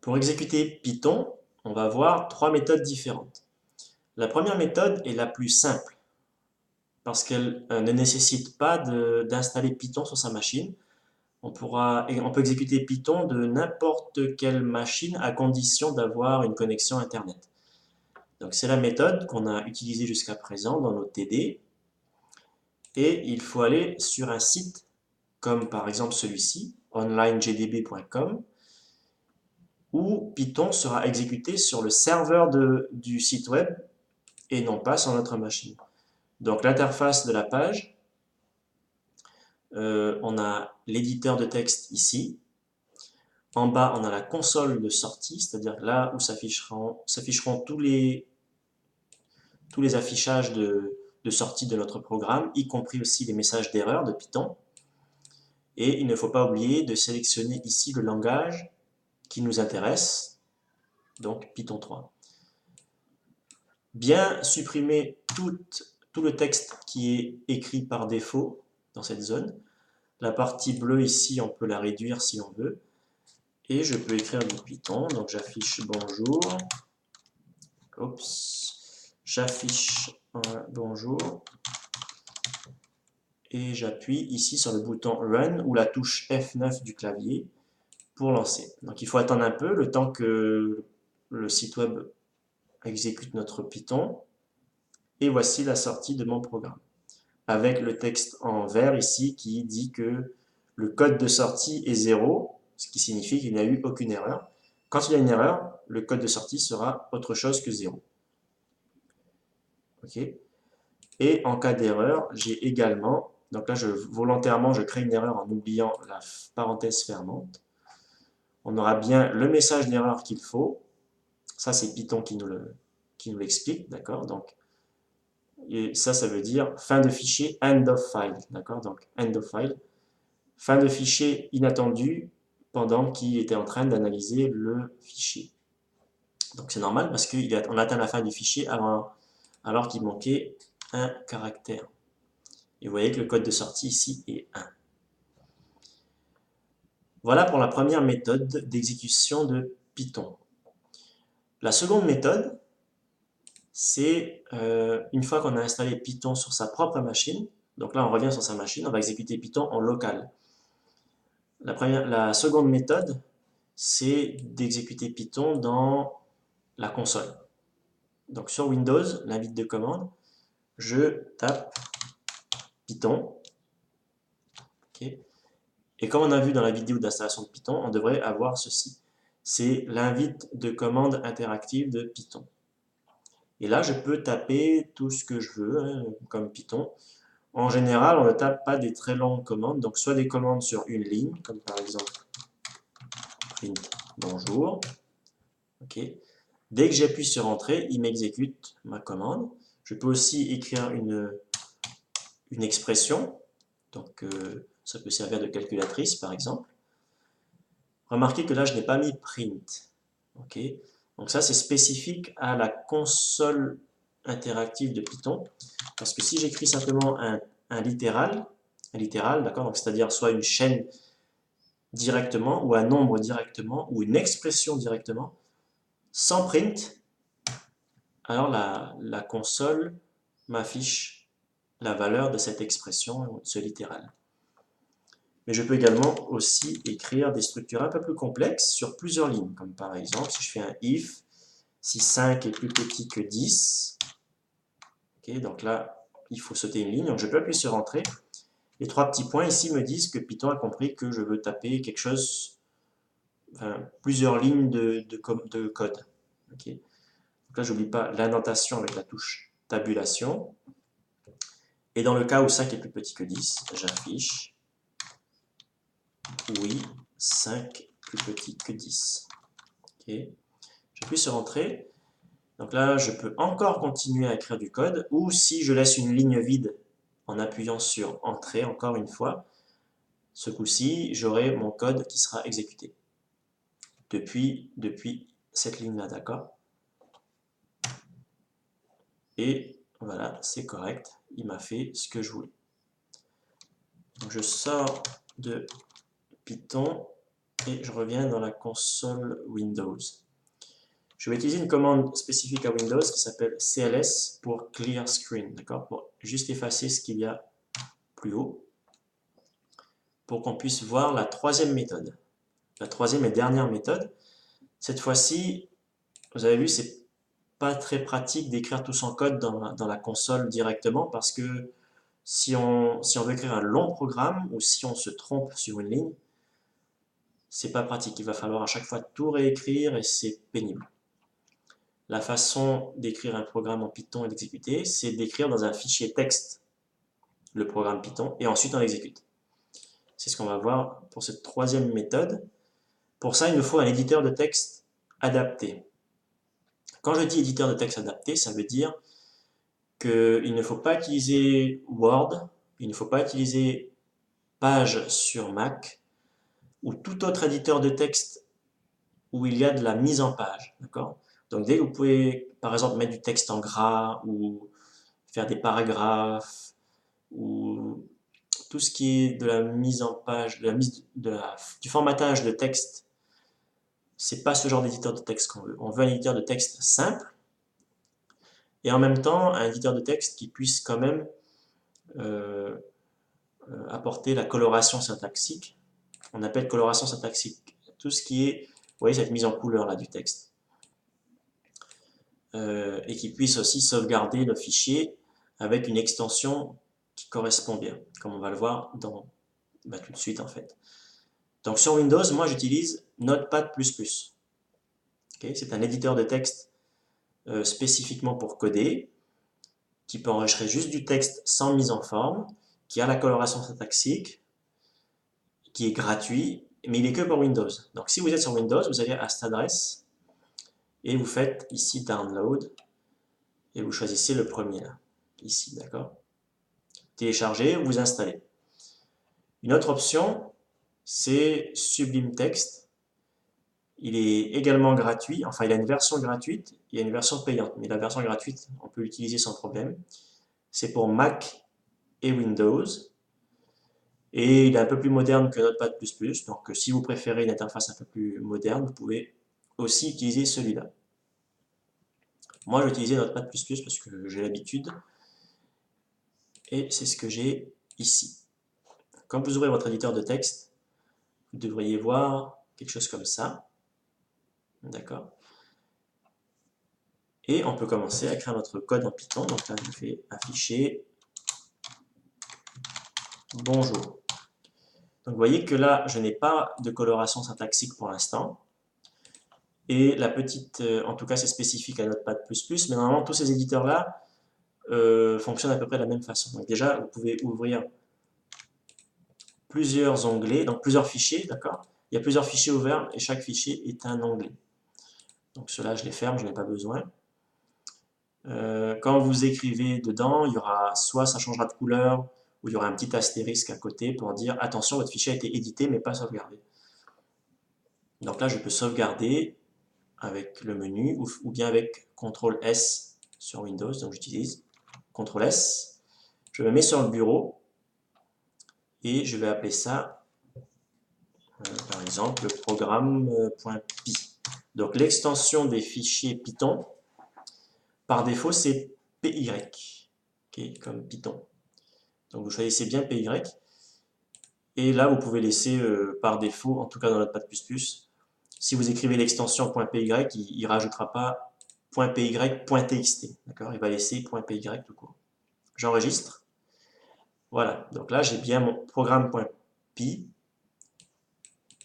Pour exécuter Python, on va voir trois méthodes différentes. La première méthode est la plus simple parce qu'elle ne nécessite pas d'installer Python sur sa machine. On peut exécuter Python de n'importe quelle machine à condition d'avoir une connexion Internet. Donc c'est la méthode qu'on a utilisée jusqu'à présent dans nos TD. Et il faut aller sur un site comme par exemple celui-ci, onlinegdb.com, où Python sera exécuté sur le serveur du site web et non pas sur notre machine. Donc l'interface de la page, on a l'éditeur de texte ici. En bas, on a la console de sortie, c'est-à-dire là où s'afficheront tous les affichages de sortie de notre programme, y compris aussi les messages d'erreur de Python. Et il ne faut pas oublier de sélectionner ici le langage qui nous intéresse, donc Python 3. Bien supprimer tout le texte qui est écrit par défaut dans cette zone. La partie bleue ici, on peut la réduire si on veut. Et je peux écrire du Python, donc j'affiche bonjour. Oups. J'affiche bonjour. Et j'appuie ici sur le bouton Run ou la touche F9 du clavier pour lancer. Donc il faut attendre un peu le temps que le site web exécute notre Python. Et voici la sortie de mon programme. Avec le texte en vert ici qui dit que le code de sortie est 0, ce qui signifie qu'il n'y a eu aucune erreur. Quand il y a une erreur, le code de sortie sera autre chose que 0. OK. Et en cas d'erreur, j'ai également, donc là volontairement je crée une erreur en oubliant la parenthèse fermante. On aura bien le message d'erreur qu'il faut. Ça c'est Python qui nous l'explique, d'accord. Donc et ça veut dire fin de fichier, end of file, d'accord. Donc end of file, fin de fichier inattendu pendant qu'il était en train d'analyser le fichier. Donc c'est normal parce qu'on atteint la fin du fichier alors qu'il manquait un caractère. Et vous voyez que le code de sortie ici est 1. Voilà pour la première méthode d'exécution de Python. La seconde méthode, c'est une fois qu'on a installé Python sur sa propre machine, donc là on revient sur sa machine, on va exécuter Python en local. La seconde méthode, c'est d'exécuter Python dans la console. Donc sur Windows, l'invite de commande, je tape Python. Okay. Et comme on a vu dans la vidéo d'installation de Python, on devrait avoir ceci. C'est l'invite de commande interactive de Python. Et là, je peux taper tout ce que je veux, hein, comme Python. En général, on ne tape pas des très longues commandes, donc soit des commandes sur une ligne, comme par exemple print bonjour. Okay. Dès que j'appuie sur Entrée, il m'exécute ma commande. Je peux aussi écrire une expression, donc ça peut servir de calculatrice par exemple. Remarquez que là, je n'ai pas mis print. Okay. Donc ça, c'est spécifique à la console interactive de Python, parce que si j'écris simplement un littéral, d'accord, c'est-à-dire soit une chaîne directement, ou un nombre directement, ou une expression directement, sans print, alors la console m'affiche la valeur de cette expression, ce littéral. Mais je peux également aussi écrire des structures un peu plus complexes sur plusieurs lignes, comme par exemple si je fais un if, si 5 est plus petit que 10, okay, donc là il faut sauter une ligne, donc je peux appuyer sur Entrée. Les trois petits points ici me disent que Python a compris que je veux taper quelque chose, enfin, plusieurs lignes de code. Okay. Donc là, j'oublie pas l'indentation avec la touche tabulation. Et dans le cas où 5 est plus petit que 10, j'affiche oui, 5 plus petit que 10. Okay. J'appuie sur Entrée. Donc là, je peux encore continuer à écrire du code, ou si je laisse une ligne vide en appuyant sur Entrée encore une fois, ce coup-ci, j'aurai mon code qui sera exécuté depuis cette ligne-là, d'accord? Et voilà, c'est correct, il m'a fait ce que je voulais. Donc je sors de Python et je reviens dans la console Windows. Je vais utiliser une commande spécifique à Windows qui s'appelle CLS pour Clear Screen, d'accord? Pour juste effacer ce qu'il y a plus haut, pour qu'on puisse voir la troisième méthode. La troisième et dernière méthode. Cette fois-ci, vous avez vu, c'est pas très pratique d'écrire tout son code dans la console directement parce que si on veut écrire un long programme ou si on se trompe sur une ligne, c'est pas pratique. Il va falloir à chaque fois tout réécrire et c'est pénible. La façon d'écrire un programme en Python et d'exécuter, c'est d'écrire dans un fichier texte le programme Python et ensuite on l'exécute. C'est ce qu'on va voir pour cette troisième méthode. Pour ça, il nous faut un éditeur de texte adapté. Quand je dis éditeur de texte adapté, ça veut dire qu'il ne faut pas utiliser Word, il ne faut pas utiliser Page sur Mac ou tout autre éditeur de texte où il y a de la mise en page. D'accord? Donc dès que vous pouvez, par exemple, mettre du texte en gras ou faire des paragraphes ou tout ce qui est de la mise en page, du formatage de texte, c'est pas ce genre d'éditeur de texte qu'on veut. On veut un éditeur de texte simple et en même temps un éditeur de texte qui puisse quand même euh, apporter la coloration syntaxique. On appelle coloration syntaxique tout ce qui est, vous voyez, cette mise en couleur là du texte. Et qui puisse aussi sauvegarder le fichier avec une extension qui correspond bien, comme on va le voir tout de suite en fait. Donc sur Windows, moi j'utilise Notepad++. Okay, c'est un éditeur de texte spécifiquement pour coder, qui peut enregistrer juste du texte sans mise en forme, qui a la coloration syntaxique, qui est gratuit, mais il est que pour Windows. Donc si vous êtes sur Windows, vous allez à cette adresse et vous faites ici Download et vous choisissez le premier là, ici, d'accord? Télécharger, vous installez. Une autre option, c'est Sublime Text. Il est également gratuit, enfin il a une version gratuite, il y a une version payante, mais la version gratuite, on peut l'utiliser sans problème. C'est pour Mac et Windows, et il est un peu plus moderne que Notepad++, donc si vous préférez une interface un peu plus moderne, vous pouvez aussi utiliser celui-là. Moi, je vais utiliser Notepad++ parce que j'ai l'habitude, et c'est ce que j'ai ici. Quand vous ouvrez votre éditeur de texte, vous devriez voir quelque chose comme ça. D'accord? Et on peut commencer à écrire notre code en Python. Donc là, je fais afficher bonjour. Donc vous voyez que là, je n'ai pas de coloration syntaxique pour l'instant. Et la petite, en tout cas c'est spécifique à Notepad++, mais normalement tous ces éditeurs-là fonctionnent à peu près de la même façon. Donc déjà, vous pouvez ouvrir plusieurs onglets, donc plusieurs fichiers, d'accord? Il y a plusieurs fichiers ouverts et chaque fichier est un onglet. Donc ceux-là, je les ferme, je n'en ai pas besoin. Quand vous écrivez dedans, il y aura soit ça changera de couleur, ou il y aura un petit astérisque à côté pour dire attention, votre fichier a été édité mais pas sauvegardé. Donc là, je peux sauvegarder avec le menu ou bien avec CTRL S sur Windows. Donc j'utilise CTRL S. Je me mets sur le bureau et je vais appeler ça par exemple programme.py. Donc l'extension des fichiers Python, par défaut, c'est PY, okay, comme Python. Donc vous choisissez bien PY. Et là, vous pouvez laisser par défaut, en tout cas dans Notepad++, si vous écrivez l'extension .py, il ne rajoutera pas .py.txt. D'accord? Il va laisser .py tout court. J'enregistre. Voilà. Donc là, j'ai bien mon programme.py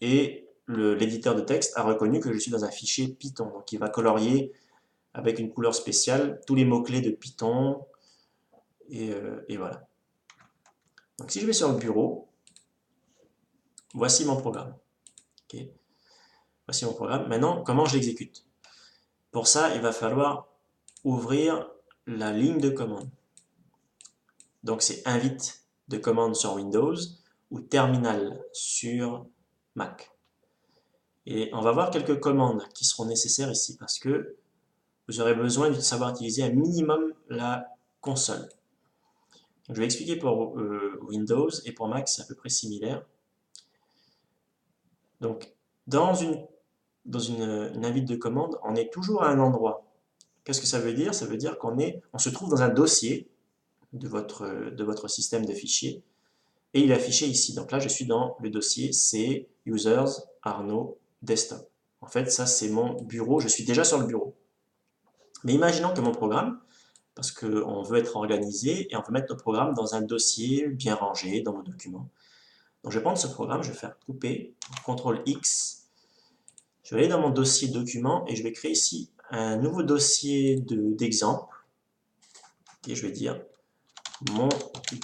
et l'éditeur de texte a reconnu que je suis dans un fichier Python. Donc il va colorier avec une couleur spéciale tous les mots-clés de Python. Et voilà. Donc si je vais sur le bureau, voici mon programme. Okay. Voici mon programme. Maintenant, comment je l'exécute? Pour ça, il va falloir ouvrir la ligne de commande. Donc c'est invite de commande sur Windows ou terminal sur Mac. Et on va voir quelques commandes qui seront nécessaires ici parce que vous aurez besoin de savoir utiliser un minimum la console. Donc, je vais expliquer pour Windows et pour Mac, c'est à peu près similaire. Donc Dans une invite de commande, on est toujours à un endroit. Qu'est-ce que ça veut dire? Ça veut dire on se trouve dans un dossier de votre système de fichiers et il est affiché ici. Donc là, je suis dans le dossier C Users Arnaud Desktop. En fait, ça, c'est mon bureau. Je suis déjà sur le bureau. Mais imaginons que mon programme, parce qu'on veut être organisé et on veut mettre nos programmes dans un dossier bien rangé dans nos documents. Donc, je vais prendre ce programme, je vais faire couper, CTRL X. Je vais aller dans mon dossier document et je vais créer ici un nouveau dossier d'exemple. Et je vais dire mon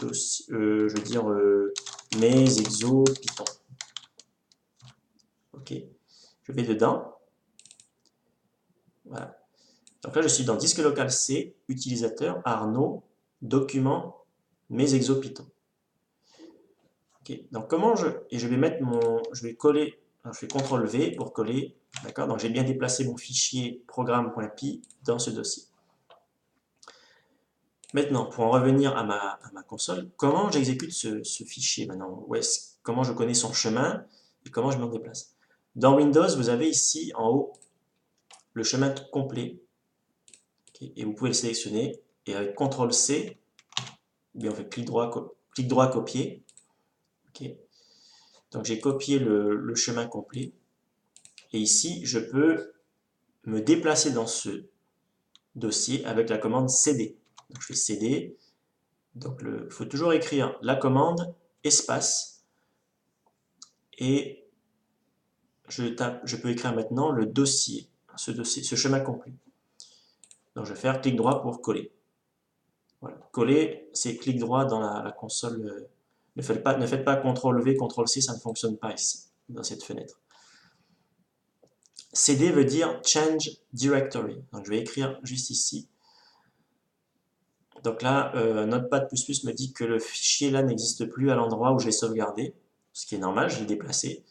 dossier, je vais dire mes exos Python. Ok, je vais dedans. Voilà. Donc là, je suis dans disque local C, utilisateur, Arnaud, document, mes exos Python. Ok, donc je vais mettre je vais coller, je fais CTRL V pour coller, d'accord, donc j'ai bien déplacé mon fichier programme.py dans ce dossier. Maintenant, pour en revenir à ma console, comment j'exécute ce fichier maintenant? Comment je connais son chemin et comment je m'en déplace? Dans Windows, vous avez ici en haut le chemin complet. Okay, et vous pouvez le sélectionner. Et avec CTRL C, bien on fait clic droit copier. Okay. Donc j'ai copié le chemin complet. Et ici, je peux me déplacer dans ce dossier avec la commande CD. Donc je fais CD. Donc il faut toujours écrire la commande espace et je peux écrire maintenant le dossier, ce chemin complet. Donc je vais faire clic droit pour coller. Voilà. Coller, c'est clic droit dans la console. Ne faites pas CTRL V, CTRL C, ça ne fonctionne pas ici, dans cette fenêtre. CD veut dire Change Directory. Donc je vais écrire juste ici. Donc là, Notepad++ me dit que le fichier là n'existe plus à l'endroit où je l'ai sauvegardé, ce qui est normal, je l'ai déplacé.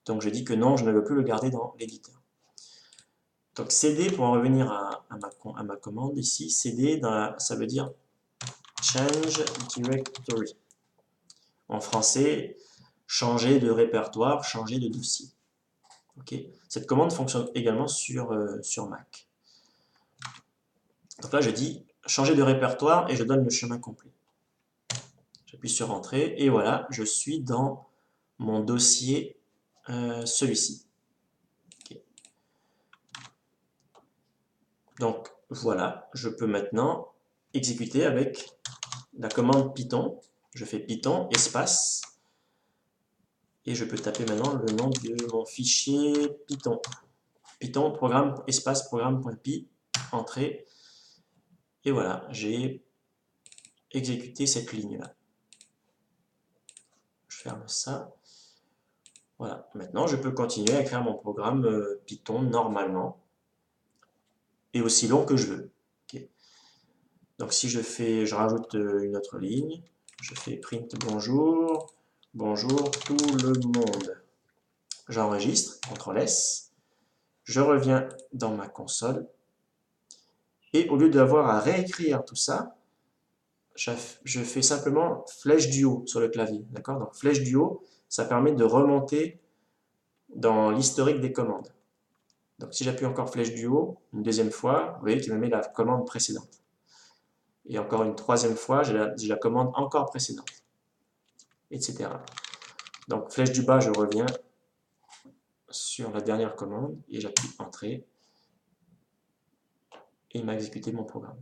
Donc je dis que non, je ne veux plus le garder dans l'éditeur. Donc CD, pour en revenir à ma commande ici, CD, ça veut dire Change Directory. En français, changer de répertoire, changer de dossier. Okay. Cette commande fonctionne également sur Mac. Donc là, je dis changer de répertoire et je donne le chemin complet. J'appuie sur Entrée et voilà, je suis dans mon dossier, celui-ci. Okay. Donc voilà, je peux maintenant exécuter avec la commande Python. Je fais Python espace et je peux taper maintenant le nom de mon fichier Python. Python programme espace programme.py, entrée. Et voilà, j'ai exécuté cette ligne-là. Je ferme ça. Voilà, maintenant je peux continuer à écrire mon programme Python normalement et aussi long que je veux. Okay. Donc si je rajoute une autre ligne, je fais print bonjour, bonjour tout le monde. J'enregistre, CTRL S, je reviens dans ma console et au lieu d'avoir à réécrire tout ça, je fais simplement flèche du haut sur le clavier. D'accord? Donc flèche du haut, ça permet de remonter dans l'historique des commandes. Donc si j'appuie encore flèche du haut, une deuxième fois, vous voyez qu'il me met la commande précédente. Et encore une troisième fois, j'ai la commande encore précédente, etc. Donc flèche du bas, je reviens sur la dernière commande et j'appuie Entrée et il m'a exécuté mon programme.